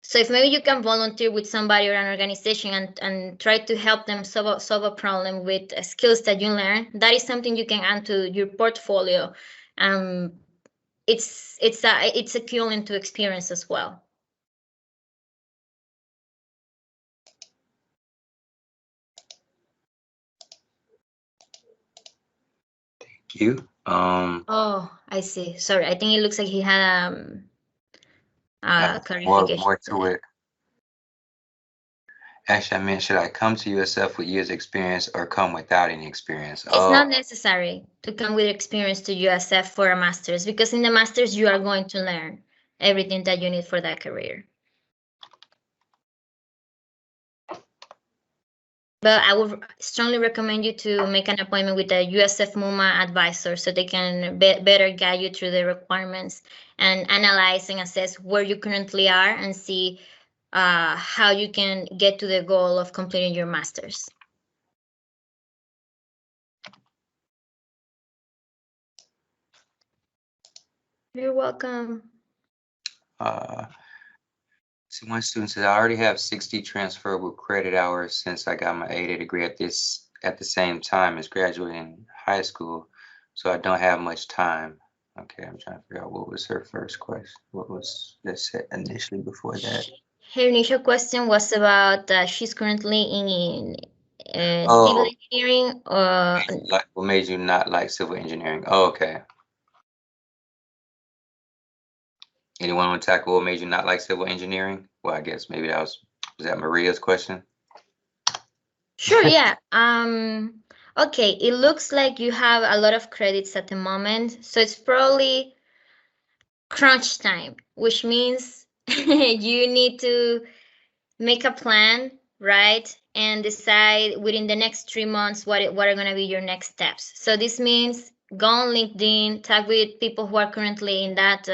So if maybe you can volunteer with somebody or an organization and try to help them solve a problem with skills that you learn, that is something you can add to your portfolio. It's equivalent to experience as well. Thank you. Oh, I see. Sorry, I think it looks like he had clarification. More to it. Actually, I meant, should I come to USF with years experience or come without any experience? It's not necessary to come with experience to USF for a master's, because in the master's you are going to learn everything that you need for that career. But I would strongly recommend you to make an appointment with a USF MUMA advisor, so they can better guide you through the requirements and analyze and assess where you currently are and see how you can get to the goal of completing your master's. You're welcome. So one student said, I already have 60 transferable credit hours since I got my 8A degree at the same time as graduating high school, so I don't have much time. Okay, I'm trying to figure out what was her first question. What was that said initially before that? Her initial question was about she's currently in civil engineering. What made you not like civil engineering? Oh, okay. Anyone want to tackle what made you not like civil engineering? Well, I guess maybe was that Maria's question? Sure, yeah. Okay, it looks like you have a lot of credits at the moment, so it's probably crunch time, which means you need to make a plan, right? And decide within the next 3 months what are going to be your next steps. So this means go on LinkedIn, talk with people who are currently in that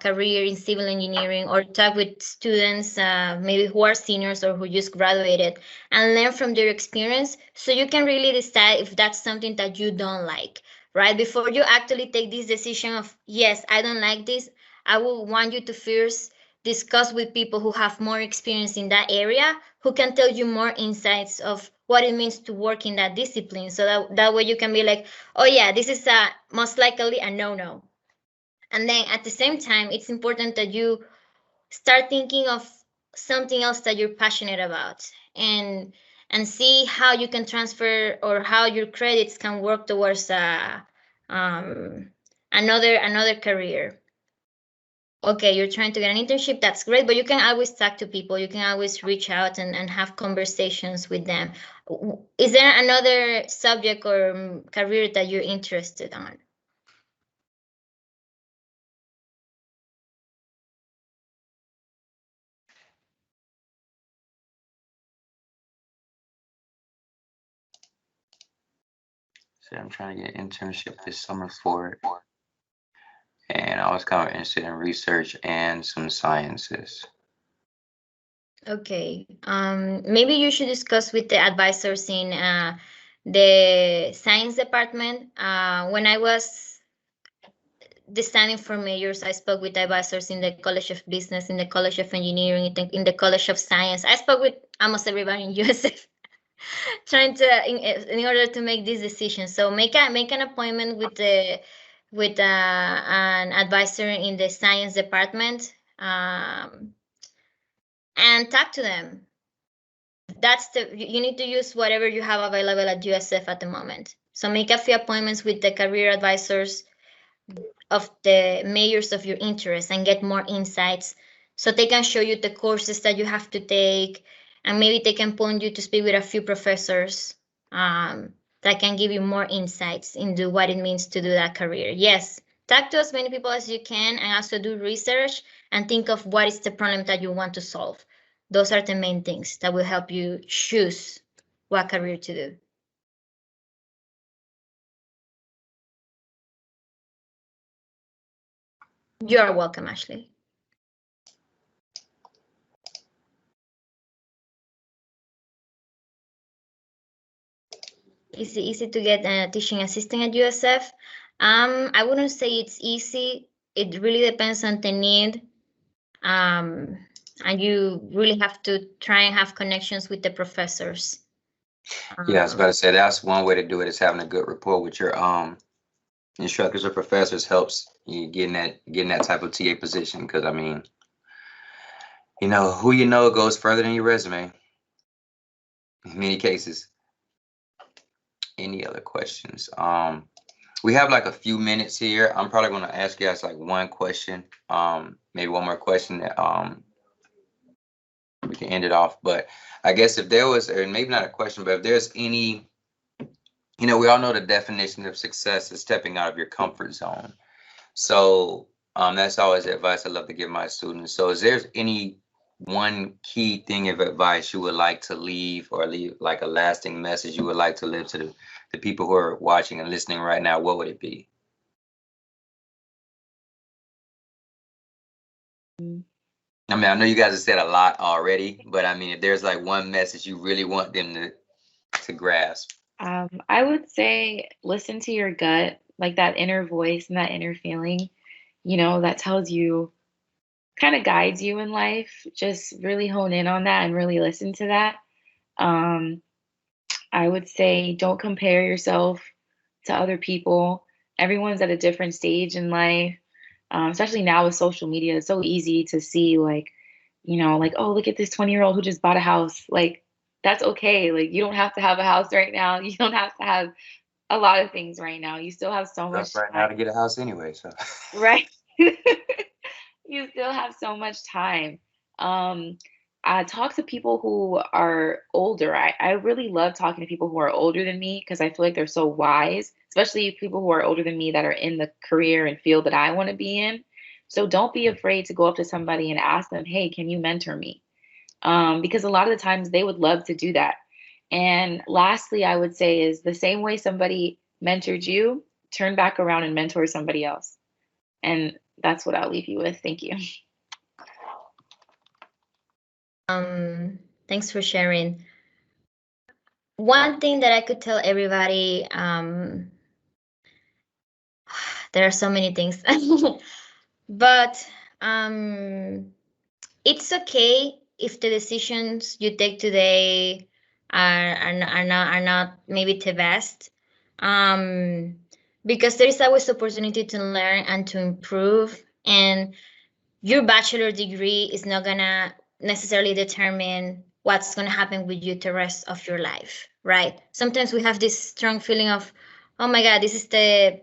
career in civil engineering, or talk with students maybe who are seniors or who just graduated, and learn from their experience, so you can really decide if that's something that you don't like, right? Before you actually take this decision of, yes, I don't like this, I will want you to first discuss with people who have more experience in that area, who can tell you more insights of what it means to work in that discipline. So that way you can be like, oh yeah, this is most likely a no-no. And then at the same time, it's important that you start thinking of something else that you're passionate about, and see how you can transfer, or how your credits can work towards another career. Okay, you're trying to get an internship, that's great, but you can always talk to people, you can always reach out and have conversations with them. Is there another subject or career that you're interested on? So I'm trying to get an internship this summer for it. And I was kind of interested in research and some sciences. Okay. Maybe you should discuss with the advisors in the science department. When I was designing for majors, I spoke with advisors in the College of Business, in the College of Engineering, in the College of Science. I spoke with almost everybody in USF, trying to in order to make this decision. So make an appointment with an advisor in the science department, and talk to them. You need to use whatever you have available at USF at the moment. So make a few appointments with the career advisors of the majors of your interest and get more insights, so they can show you the courses that you have to take, and maybe they can point you to speak with a few professors that can give you more insights into what it means to do that career. Yes, talk to as many people as you can, and also do research and think of what is the problem that you want to solve. Those are the main things that will help you choose what career to do. You are welcome, Ashley. Is it easy to get a teaching assistant at USF? I wouldn't say it's easy. It really depends on the need. And you really have to try and have connections with the professors. Yeah, I was about to say that's one way to do it, is having a good rapport with your instructors or professors helps you getting that type of TA position, because I mean, who goes further than your resume in many cases. Any other questions? We have like a few minutes here. I'm probably going to ask you guys like one question, maybe one more question that we can end it off. But I guess if there was, or maybe not a question, but if there's any, we all know the definition of success is stepping out of your comfort zone. So that's always advice I love to give my students. So is there any one key thing of advice you would like to leave, or leave like a lasting message you would like to live to the people who are watching and listening right now? What would it be? I mean, I know you guys have said a lot already, but I mean, if there's like one message you really want them to grasp. I would say listen to your gut, like that inner voice and that inner feeling, that tells you, kind of guides you in life. Just really hone in on that and really listen to that. I would say don't compare yourself to other people. Everyone's at a different stage in life, especially now with social media. It's so easy to see like, like, oh, look at this 20-year-old who just bought a house. Like, that's okay. Like, you don't have to have a house right now. You don't have to have a lot of things right now. You still have so much right now to get a house anyway. So right. You still have so much time. I talk to people who are older. I really love talking to people who are older than me, because I feel like they're so wise, especially people who are older than me that are in the career and field that I want to be in. So don't be afraid to go up to somebody and ask them, hey, can you mentor me? Because a lot of the times they would love to do that. And lastly, I would say is the same way somebody mentored you, turn back around and mentor somebody else. And that's what I'll leave you with. Thank you. Thanks for sharing. One thing that I could tell everybody, there are so many things. But it's okay if the decisions you take today are not maybe the best, because there is always opportunity to learn and to improve, and your bachelor degree is not gonna necessarily determine what's gonna happen with you the rest of your life, right? Sometimes we have this strong feeling of, oh my God, this is the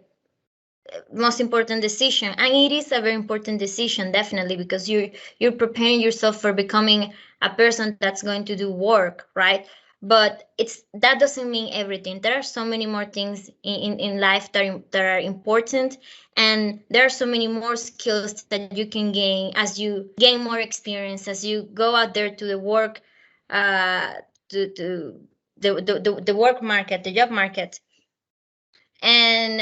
most important decision, and it is a very important decision, definitely, because you're preparing yourself for becoming a person that's going to do work, right? But that doesn't mean everything. There are so many more things in life that are important, and there are so many more skills that you can gain as you gain more experience, as you go out there to the work, to the work market, the job market. And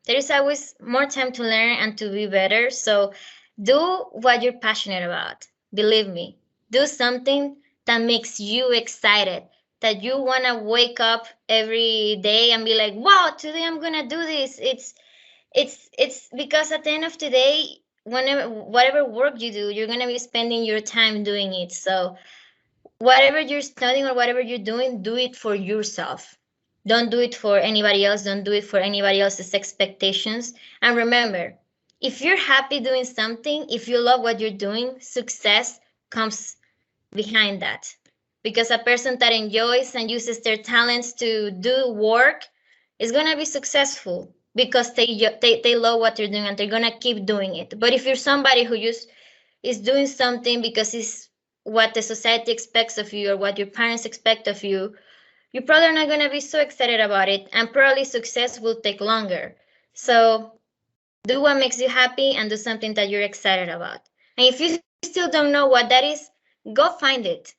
there is always more time to learn and to be better. So do what you're passionate about. Believe me, do something that makes you excited, that you want to wake up every day and be like, wow, today I'm going to do this. It's because at the end of the day, whatever work you do, you're going to be spending your time doing it. So whatever you're studying or whatever you're doing, do it for yourself. Don't do it for anybody else. Don't do it for anybody else's expectations. And remember, if you're happy doing something, if you love what you're doing, success comes behind that. Because a person that enjoys and uses their talents to do work is going to be successful because they love what they're doing and they're going to keep doing it. But if you're somebody who just is doing something because it's what the society expects of you or what your parents expect of you, you're probably not going to be so excited about it, and probably success will take longer. So do what makes you happy and do something that you're excited about. And if you still don't know what that is, go find it.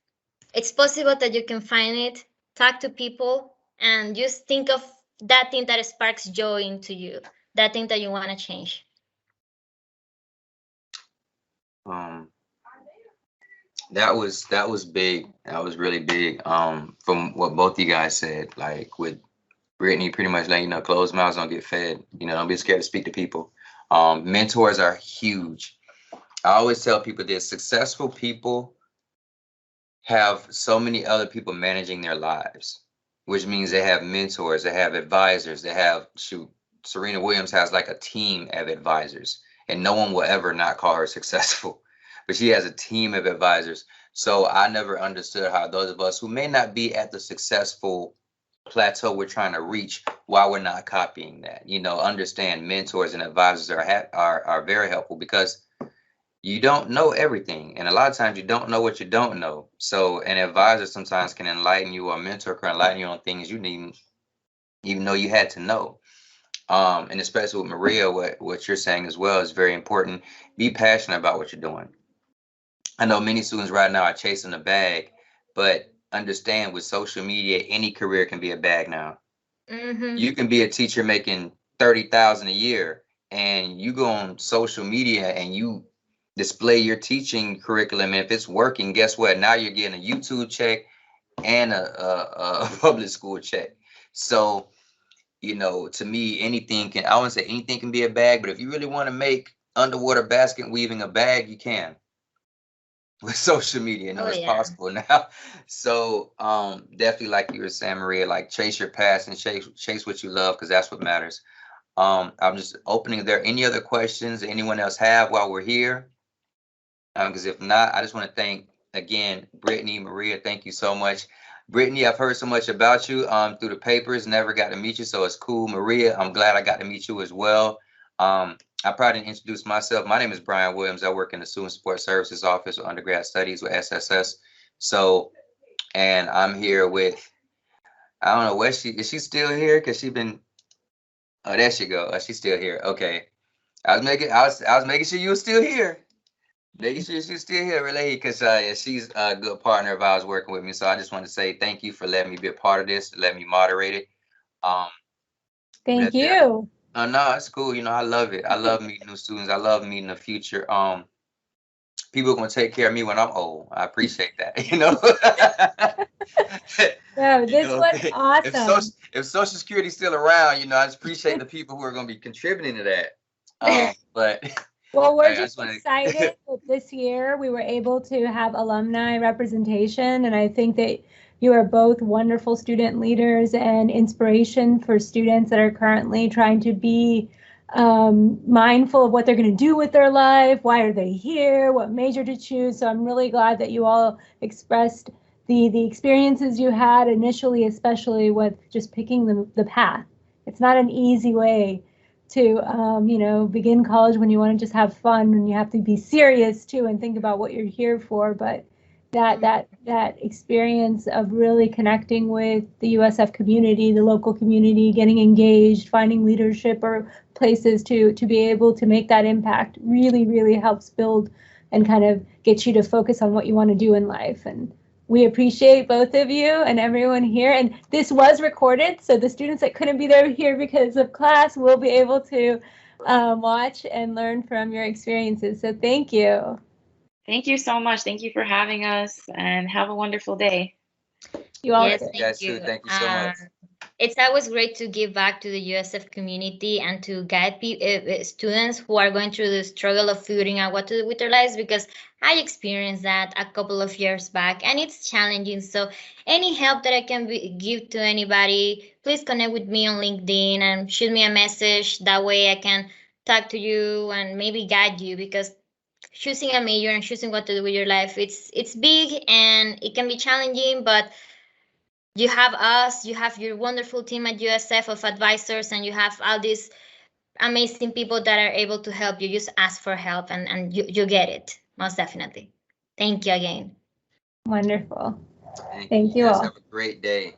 It's possible that you can find it, talk to people, and just think of that thing that sparks joy into you, that thing that you want to change. That was big. That was really big. From what both you guys said, like with Brittany pretty much letting you know, closed mouths don't get fed. You know, don't be scared to speak to people. Mentors are huge. I always tell people this: successful people have so many other people managing their lives, which means they have mentors, they have advisors, they have Serena Williams has like a team of advisors, and no one will ever not call her successful, but she has a team of advisors. So I never understood how those of us who may not be at the successful plateau we're trying to reach, why we're not copying that. You know, understand mentors and advisors are very helpful, because you don't know everything, and a lot of times you don't know what you don't know. So an advisor sometimes can enlighten you, or a mentor can enlighten you on things you didn't even know you had to know. And especially with Maria, what you're saying as well is very important. Be passionate about what you're doing. I know many students right now are chasing a bag, but understand, with social media, any career can be a bag now. You can be a teacher making $30,000 a year, and you go on social media and you display your teaching curriculum. And if it's working, guess what? Now you're getting a YouTube check and a public school check. So, you know, to me, I wouldn't say anything can be a bag, but if you really want to make underwater basket weaving a bag, you can. With social media, you know, it's possible now. So definitely, like you were saying, Maria, like chase your passion, chase what you love, because that's what matters. I'm just opening. Are there any other questions anyone else have while we're here? Because if not, I just want to thank again, Brittany, Maria, thank you so much. Brittany, I've heard so much about you through the papers, never got to meet you, so it's cool. Maria, I'm glad I got to meet you as well. I probably didn't introduce myself. My name is Brian Williams. I work in the Student Support Services Office of Undergrad Studies with SSS. So, and I'm here with, I don't know, is she still here? Because she's been, oh, there she go. She's still here. Okay. I was making sure you were still here. Making sure she's still here, really, because she's a good partner of ours working with me. So I just want to say thank you for letting me be a part of this, let me moderate it. Thank you. Oh, no, it's cool. You know, I love it. I love meeting new students. I love meeting the future people are going to take care of me when I'm old. I appreciate that, you know. No, this was awesome. If Social Security's still around, you know, I just appreciate the people who are going to be contributing to that. But well, we're just excited that this year we were able to have alumni representation, and I think that you are both wonderful student leaders and inspiration for students that are currently trying to be mindful of what they're going to do with their life, why are they here, what major to choose. So I'm really glad that you all expressed the experiences you had initially, especially with just picking the path. It's not an easy way to you know, begin college when you want to just have fun, and you have to be serious too and think about what you're here for. But that experience of really connecting with the USF community, the local community, getting engaged, finding leadership or places to be able to make that impact really helps build and kind of get you to focus on what you want to do in life. And we appreciate both of you and everyone here. And this was recorded, so the students that couldn't be there here because of class will be able to watch and learn from your experiences. So thank you. Thank you so much. Thank you for having us, and have a wonderful day. You all. Yes, thank you. Thank you so much. It's always great to give back to the USF community and to guide students who are going through the struggle of figuring out what to do with their lives, because I experienced that a couple of years back and it's challenging. So any help that I can give to anybody, please connect with me on LinkedIn and shoot me a message. That way I can talk to you and maybe guide you, because choosing a major and choosing what to do with your life, it's big and it can be challenging, but you have us, you have your wonderful team at USF of advisors, and you have all these amazing people that are able to help you. Just ask for help and you get it, most definitely. Thank you again. Wonderful. Thank you all. Have a great day.